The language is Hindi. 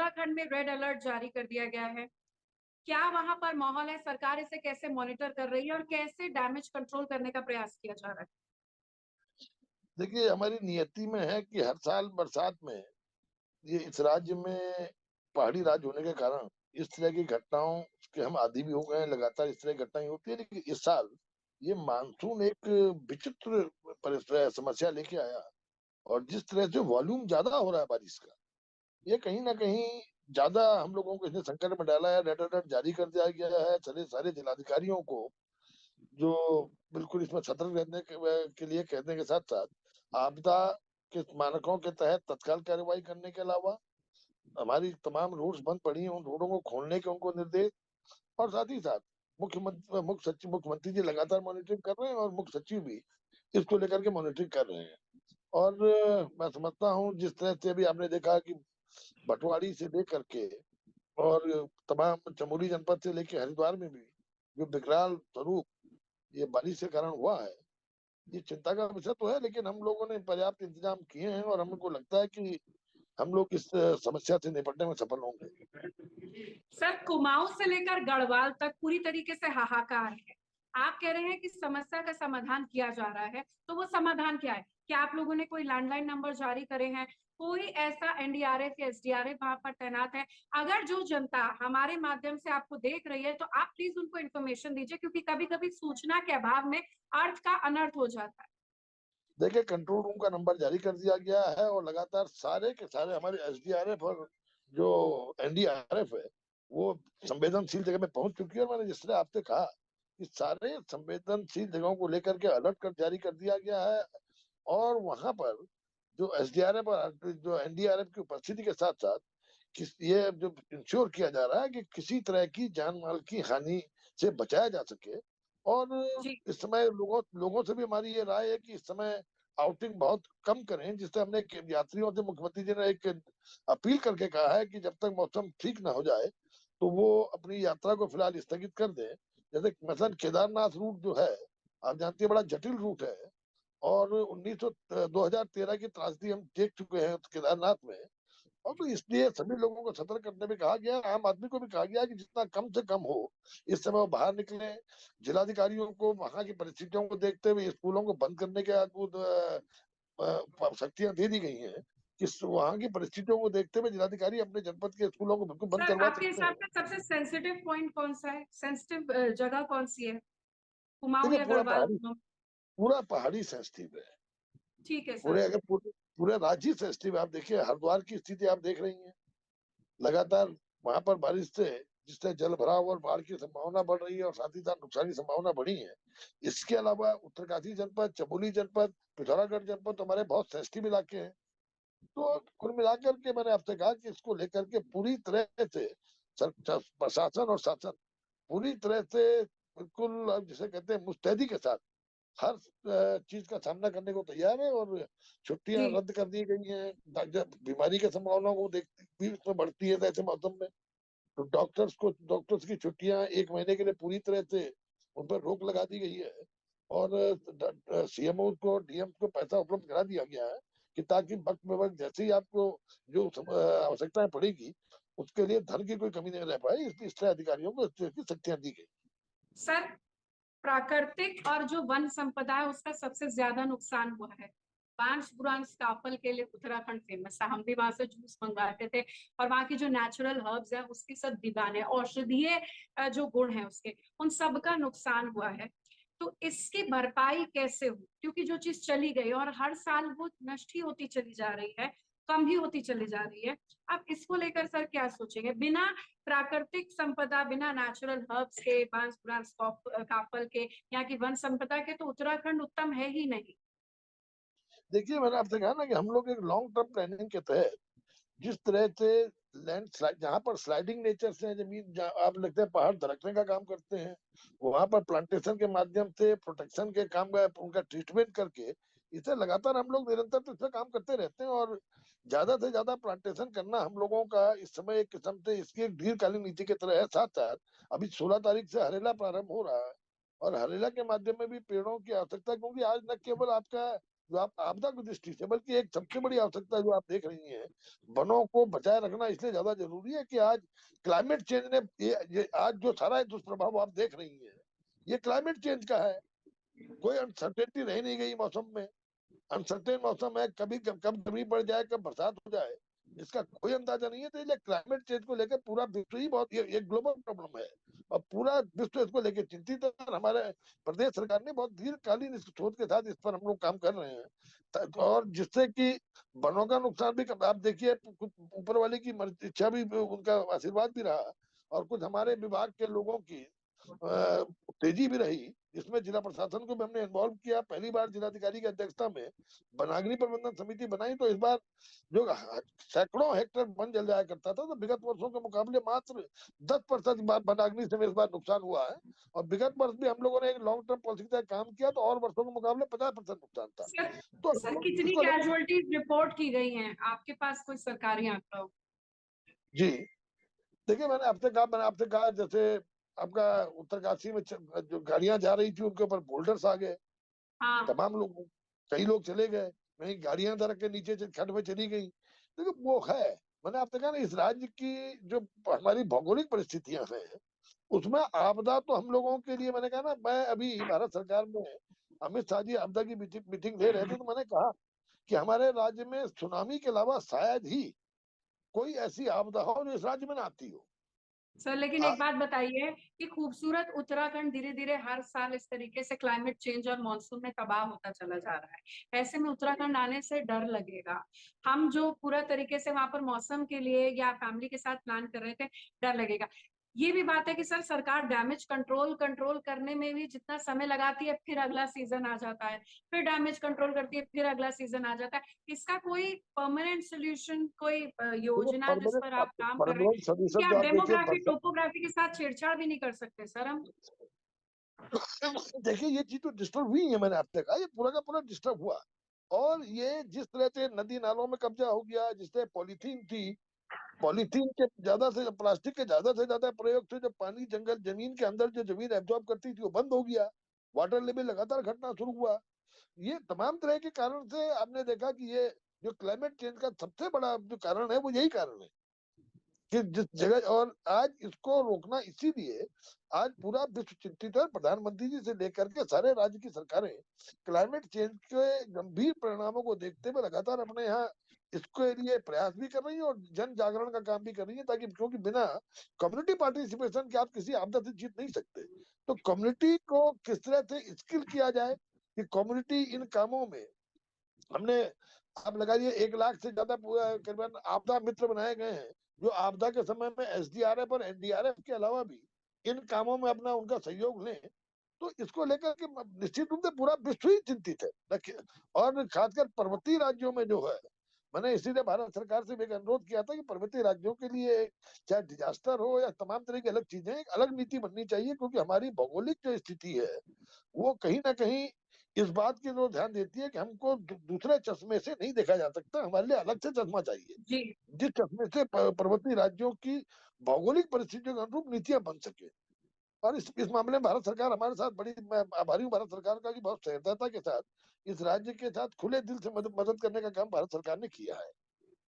उत्तराखंड में रेड अलर्ट जारी कर दिया गया है। क्या वहां पर माहौल है? सरकार इसे कैसे मॉनिटर कर रही है और कैसे डैमेज कंट्रोल करने का प्रयास किया जा रहा है? देखिए, हमारी नियति में है कि हर साल बरसात में ये इस राज्य में पहाड़ी राज्य होने के कारण इस तरह की घटनाओं के हम आदी भी हो गए हैं। लगातार इस तरह की घटनाएं होती है, लेकिन इस साल ये मानसून एक विचित्र समस्या लेके आया। और जिस तरह से वॉल्यूम ज्यादा हो रहा है बारिश का, ये कहीं ना कहीं ज्यादा हम लोगों को इसने संकट में डाला है। रेड अलर्ट जारी कर दिया गया है सारे सारे जिलाधिकारियों को, जो बिल्कुल इसमें सतर्क रहने के लिए कहने के साथ साथ आपदा के मानकों के तहत तत्काल कार्रवाई करने के अलावा हमारी तमाम रोड्स बंद पड़ी हैं, उन रोडों को खोलने के उनको निर्देश। और साथ ही साथ मुख्यमंत्री जी लगातार मॉनिटरिंग कर रहे हैं और मुख्य सचिव भी इसको लेकर के मॉनिटरिंग कर रहे हैं। और मैं समझता हूँ जिस तरह से अभी आपने देखा कि भटवाड़ी से लेकर के और तमाम चमोली जनपद से लेकर हरिद्वार में भी जो विकराल स्वरूप ये बारिश के कारण हुआ है, ये चिंता का विषय तो है। लेकिन हम लोगों ने पर्याप्त इंतजाम किए हैं और हमको लगता है कि हम लोग इस समस्या से निपटने में सफल होंगे। सर, कुमाऊं से लेकर गढ़वाल तक पूरी तरीके से हाहाकार है। आप कह रहे हैं कि समस्या का समाधान किया जा रहा है, तो वो समाधान क्या है? क्या आप लोगों ने कोई लैंडलाइन नंबर जारी करे हैं? कोई ऐसा एनडीआरएफ या एसडीआरएफ वहां पर तैनात है? अगर जो जनता हमारे माध्यम से आपको देख रही है, तो आप प्लीज उनको इन्फॉर्मेशन दीजिए, क्योंकि कभी कभी सूचना के अभाव में अर्थ का अनर्थ हो जाता है। देखिए, कंट्रोल रूम का नंबर जारी कर दिया गया है और लगातार सारे के सारे हमारे एसडीआरएफ और जो एनडीआरएफ है वो संवेदनशील जगह में पहुंच चुकी है। और मैंने जिस तरह आपसे कहा कि सारे संवेदनशील जगहों को लेकर के अलर्ट कर जारी कर दिया गया है। और वहां पर जो एसडीआरएफ और जो एनडीआरएफ की उपस्थिति के साथ साथ ये जो इंश्योर किया जा रहा है कि किसी तरह की जान माल की हानि से बचाया जा सके। और जी। इस समय लोगों लोगों से भी हमारी ये राय है कि इस समय आउटिंग बहुत कम करें, जिससे हमने यात्रियों से मुख्यमंत्री जी ने एक अपील करके कहा है कि जब तक मौसम ठीक ना हो जाए तो वो अपनी यात्रा को फिलहाल स्थगित कर दें। जैसे मसलन केदारनाथ रूट जो है, आप जानती है, बड़ा जटिल रूट है। और 2013 की त्रासदी हम देख चुके हैं केदारनाथ में। और तो इसलिए सभी लोगों को सतर्क करने में कहा गया, आम आदमी को भी कहा गया कि जितना कम से कम हो इस समय वो बाहर निकले। जिलाधिकारियों को वहां की परिस्थितियों को देखते हुए स्कूलों को बंद करने के अद्भुत शक्तियां दे दी गई हैं कि वहां की परिस्थितियों को देखते हुए जिलाधिकारी अपने जनपद के स्कूलों को बिल्कुल बंद सर, करवा आपके सकते हिसाब हैं। से सबसे सेंसिटिव पॉइंट कौन सा है? सेंसिटिव जगह कौन सी है? कुमाऊं देखिए, या गढ़वाल? पूरा पहाड़ी सेंसिटिव है। ठीक है सर। पूरे अगर पूरे राज्य सेंसिटिव है। आप देखिए हरिद्वार की स्थिति आप देख रही हैं, लगातार वहां पर बारिश से जिससे जल भराव और बाढ़ की संभावना बढ़ रही है और साथ ही साथ नुकसान की संभावना बढ़ी है। इसके अलावा उत्तरकाशी जनपद, चमोली जनपद, पिथौरागढ़ जनपद तो हमारे बहुत सेंसिटिव इलाके हैं। तो कुल मिलाकर के मैंने आपसे कहा कि इसको लेकर के पूरी तरह से प्रशासन और शासन पूरी तरह से बिल्कुल जिसे कहते हैं मुस्तैदी के साथ हर चीज का सामना करने को तैयार है। और छुट्टियां जी। रद्द कर दी गई हैं जब बीमारी की संभावना को देखती भी उसमें बढ़ती है, तो ऐसे मौसम में तो डॉक्टर्स की छुट्टियां 1 महीने के लिए पूरी तरह से उन पर रोक लगा दी गई है। और सीएमओ को डीएम को पैसा उपलब्ध करा दिया गया है कि ताकि वक्त में वक्त जैसे ही आपको जो आवश्यकताएं पड़ेगी उसके लिए धन की कोई कमी नहीं रह पाए, इसलिए इस तरह अधिकारियों को इस तरह की शक्तियां दी गई। सर, प्राकृतिक और जो वन संपदा है उसका सबसे ज्यादा नुकसान हुआ है। बांस बुरांस काफल के लिए उत्तराखंड फेमस है, हम भी वहां से जूस मंगवाते थे। और वहाँ की जो नेचुरल हर्ब्स है उसकी सब दीवाने, औषधीय जो गुण है उसके, उन सब का नुकसान हुआ है। तो इसकी भरपाई कैसे हो? क्योंकि जो चीज चली गई और हर साल वो नष्ट ही होती चली जा रही है, कम ही होती चली जा रही है। आप इसको लेकर सर क्या सोचेंगे? बिना प्राकृतिक संपदा, बिना नेचुरल हर्ब्स के, बांस बुरांस काफल के, यहाँ की वन संपदा के, तो उत्तराखंड उत्तम है ही नहीं। देखिए, मैंने आपसे कहा ना कि हम लोग एक लॉन्ग टर्म प्लानिंग के तहत जिस तरह से लैंड स्लाइड जहाँ पर स्लाइडिंग नेचर से जमीन, जहाँ आप लगता है पहाड़ दरकने का काम करते हैं, वहां पर प्लांटेशन के माध्यम से प्रोटेक्शन के काम का उनका ट्रीटमेंट करके इसे लगातार हम लोग निरंतर तो इस पे काम करते रहते हैं। और ज्यादा से ज्यादा प्लांटेशन करना हम लोगों का इस समय एक किस्म से इसकी एक दीर्घकालीन नीति की तरह है। साथ साथ अभी 16 तारीख से हरेला प्रारंभ हो रहा है और हरेला के माध्यम में भी पेड़ों की आवश्यकता, क्योंकि आज न केवल आपका जो आप आपदा की दृष्टि से, बल्कि एक सबसे बड़ी आवश्यकता जो आप देख रही हैं, वनों को बचाए रखना इसलिए ज्यादा जरूरी है कि आज क्लाइमेट चेंज ने ये आज जो सारा दुष्प्रभाव आप देख रही हैं, ये क्लाइमेट चेंज का है। कोई अनसर्टेनिटी रह नहीं गई मौसम में। अनसर्टेन मौसम है, कभी कब गर्मी पड़ जाए, कब बरसात हो जाए, इसका कोई अंदाजा नहीं है। तो ये क्लाइमेट चेंज को लेकर पूरा विश्व ही बहुत ये ग्लोबल प्रॉब्लम है और पूरा विश्व इसको लेकर चिंतित है। और हमारे प्रदेश सरकार ने बहुत दीर्घकालीन इस सोच के साथ इस पर हम लोग काम कर रहे हैं, और जिससे कि वनों का नुकसान भी आप देखिए, ऊपर वाले की इच्छा भी, उनका आशीर्वाद भी रहा, और कुछ हमारे विभाग के लोगों की तेजी भी रही, जिसमें जिला प्रशासन को भी हमने इन्वॉल्व किया। पहली बार जिलाधिकारी की अध्यक्षता में वनाग्नि प्रबंधन समिति बनाई, तो इस बार जो सैकड़ों हेक्टेयर वन जल जाया करता था, तो विगत वर्षों के मुकाबले मात्र 10% वनाग्नि से इस बार नुकसान हुआ है। और विगत वर्ष भी हम लोगों ने एक लॉन्ग टर्म पॉलिसी के तहत काम किया, तो और वर्षों के मुकाबले 50% नुकसान था। सर, तो सर कितनी इसको कैजुअलिटीज रिपोर्ट की गई हैं? आपके पास कोई सरकारी आंकड़ा हो? जी, देखिए, मैंने आपसे कहा जैसे आपका उत्तरकाशी में जो गाड़ियां जा रही थी, उनके ऊपर बोल्डर्स आ गए, हाँ, तमाम लोग, कई लोग चले गए, कहीं गाड़ियां सड़क के नीचे खड्ड में चली गई। देखिए वो है, मैंने आपसे कहा ना, इस राज्य की जो हमारी भौगोलिक परिस्थितियां हैं, उसमें आपदा तो हम लोगों के लिए, मैंने कहा ना, मैं अभी भारत सरकार में अमित शाह जी आपदा की मीटिंग ले रहे थे, तो मैंने कहा कि हमारे राज्य में सुनामी के अलावा शायद ही कोई ऐसी आपदा हो जो इस राज्य में ना आती हो। सर लेकिन एक बात बताइए कि खूबसूरत उत्तराखंड धीरे धीरे हर साल इस तरीके से क्लाइमेट चेंज और मानसून में तबाह होता चला जा रहा है। ऐसे में उत्तराखंड आने से डर लगेगा। हम जो पूरा तरीके से वहां पर मौसम के लिए या फैमिली के साथ प्लान कर रहे थे, डर लगेगा। ये भी बात है कि सर सरकार डैमेज कंट्रोल कंट्रोल करने में भी जितना समय लगाती है, फिर अगला सीजन आ जाता है, फिर डैमेज कंट्रोल करती है, फिर अगला सीजन आ जाता है। इसका कोई परमानेंट सोल्यूशन, कोई योजना जिस पर आप काम कर रहे हैं? परमानेंट क्योंकि सोल्यूशन तो आप आप देखिए डेमोग्राफी टोपोग्राफी के साथ छेड़छाड़ भी नहीं कर सकते सर हम। देखिए, ये चीज तो डिस्टर्ब हुई है, मैंने आपसे कहा, ये पूरा का पूरा डिस्टर्ब हुआ। और ये जिस तरह से नदी नालों में कब्जा हो गया, जिस तरह पॉलीथीन थी, पॉलीथीन के ज्यादा से प्लास्टिक के ज्यादा प्रयोग से जो पानी जंगल जमीन के अंदर जो जमीन एब्जॉर्ब करती थी, वो बंद हो गया। वाटर लेवल लगातार घटना शुरू हुआ। ये तमाम तरह के कारण से आपने देखा कि ये जो क्लाइमेट चेंज का सबसे बड़ा जो कारण है, वो यही कारण है कि जिस जगह, और आज इसको रोकना, इसीलिए आज पूरा विश्व चिंतित है। प्रधानमंत्री जी से लेकर के सारे राज्य की सरकारें क्लाइमेट चेंज के गंभीर परिणामों को देखते हुए लगातार अपने यहाँ इसके लिए प्रयास भी कर रही है और जन जागरण का काम भी कर रही है, ताकि, क्योंकि बिना कम्युनिटी पार्टिसिपेशन के आप किसी आपदा से जीत नहीं सकते। तो कम्युनिटी को किस तरह से स्किल किया जाए कि कम्युनिटी इन कामों में, हमने, आप लगाइए, 1 लाख से ज्यादा करीबन आपदा मित्र बनाए गए हैं, जो आपदा के समय में एसडीआरएफ और एनडीआरएफ के अलावा भी इन कामों में अपना उनका सहयोग लें। तो इसको लेकर के निश्चित रूप से पूरा विश्व ही चिंतित है, देखिए। और खासकर पर्वतीय राज्यों में जो है, मैंने इसीलिए भारत सरकार से भी एक अनुरोध किया था कि पर्वतीय राज्यों के लिए, चाहे डिजास्टर हो या तमाम तरह की अलग चीजें, एक अलग नीति बननी चाहिए, क्योंकि हमारी भौगोलिक जो स्थिति है, वो कहीं ना कहीं इस बात की ओर ध्यान देती है कि हमको दूसरे चश्मे से नहीं देखा जा सकता, हमारे लिए अलग से चश्मा चाहिए, जी। जिस चश्मे से पर्वतीय राज्यों की भौगोलिक परिस्थितियों के अनुरूप नीतियां बन सके। और इस मामले में भारत सरकार हमारे साथ बड़ी, मैं आभारी हूँ भारत सरकार का, कि बहुत सहृदयता के साथ इस राज्य के साथ खुले दिल से मदद करने का काम भारत सरकार ने किया है।